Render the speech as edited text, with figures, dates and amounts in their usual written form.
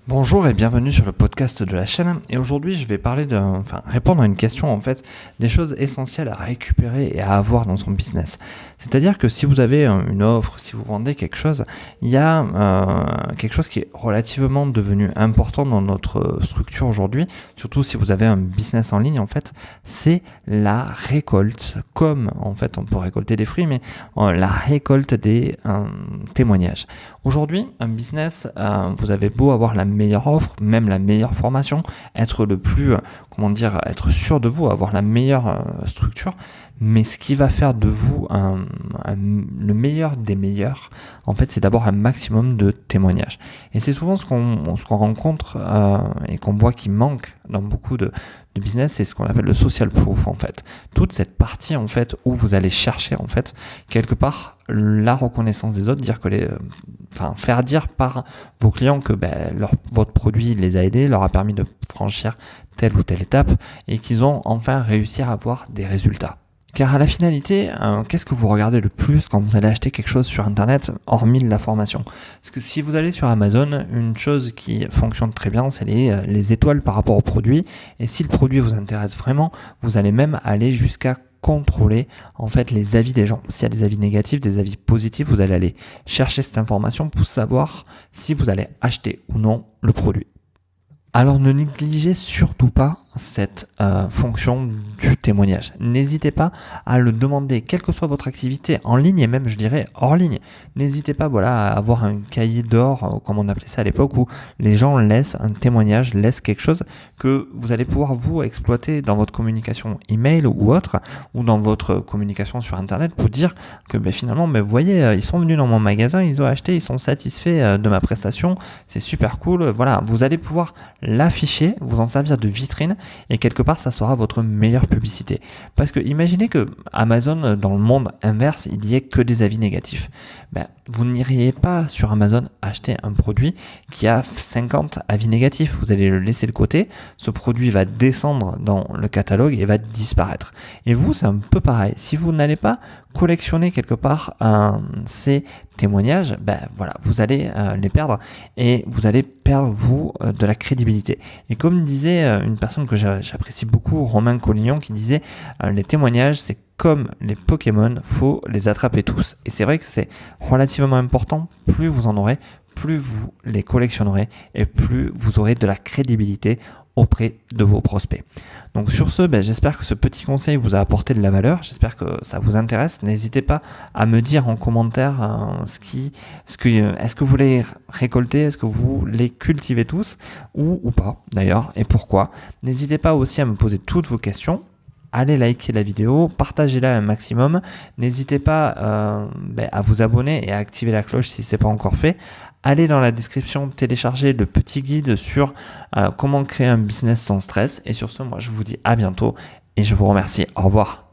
Bonjour et bienvenue sur le podcast de la chaîne. Et aujourd'hui, je vais répondre à une question des choses essentielles à récupérer et à avoir dans son business. C'est-à-dire que si vous avez une offre, si vous vendez quelque chose, il y a quelque chose qui est relativement devenu important dans notre structure aujourd'hui, surtout si vous avez un business en ligne c'est la récolte. Comme on peut récolter des fruits, mais la récolte des témoignages. Aujourd'hui, un business, vous avez beau avoir la meilleure offre, même la meilleure formation, être être sûr de vous, avoir la meilleure structure, mais ce qui va faire de vous le meilleur des meilleurs, c'est d'avoir un maximum de témoignages. Et c'est souvent ce qu'on rencontre et qu'on voit qui manque dans beaucoup de business, c'est ce qu'on appelle le social proof toute cette partie où vous allez chercher quelque part la reconnaissance des autres, dire que faire dire par vos clients que votre produit les a aidés, leur a permis de franchir telle ou telle étape et qu'ils ont enfin réussi à avoir des résultats. Car à la finalité, qu'est-ce que vous regardez le plus quand vous allez acheter quelque chose sur Internet, hormis la formation? Parce que si vous allez sur Amazon, une chose qui fonctionne très bien, c'est les étoiles par rapport au produit. Et si le produit vous intéresse vraiment, vous allez même aller jusqu'à contrôler les avis des gens. S'il y a des avis négatifs, des avis positifs, vous allez aller chercher cette information pour savoir si vous allez acheter ou non le produit. Alors ne négligez surtout pas cette fonction du témoignage. N'hésitez pas à le demander, quelle que soit votre activité, en ligne et même je dirais hors ligne. N'hésitez pas à avoir un cahier d'or, comme on appelait ça à l'époque, où les gens laissent un témoignage, laissent quelque chose que vous allez pouvoir vous exploiter dans votre communication email ou autre, ou dans votre communication sur Internet pour dire que finalement, vous voyez, ils sont venus dans mon magasin, ils ont acheté, ils sont satisfaits de ma prestation, c'est super cool. Voilà, vous allez pouvoir l'afficher, vous en servir de vitrine et quelque part ça sera votre meilleure publicité. Parce que imaginez que Amazon, dans le monde inverse, il n'y ait que des avis négatifs. Vous n'iriez pas sur Amazon acheter un produit qui a 50 avis négatifs. Vous allez le laisser de côté, ce produit va descendre dans le catalogue et va disparaître. Et vous, c'est un peu pareil. Si vous n'allez pas collectionner quelque part ces témoignages, vous allez les perdre et vous allez perdre de la crédibilité. Et comme disait une personne que j'apprécie beaucoup, Romain Collignon, qui disait les témoignages, c'est comme les Pokémon, faut les attraper tous. Et c'est vrai que c'est relativement important. Plus vous en aurez, plus vous les collectionnerez et plus vous aurez de la crédibilité auprès de vos prospects. Donc sur ce, j'espère que ce petit conseil vous a apporté de la valeur. J'espère que ça vous intéresse. N'hésitez pas à me dire en commentaire est-ce que vous les récoltez, est-ce que vous les cultivez tous ou pas d'ailleurs et pourquoi. N'hésitez pas aussi à me poser toutes vos questions. Allez liker la vidéo, partagez-la un maximum. N'hésitez pas à vous abonner et à activer la cloche si ce n'est pas encore fait. Allez dans la description télécharger le petit guide sur comment créer un business sans stress. Et sur ce, moi je vous dis à bientôt et je vous remercie. Au revoir.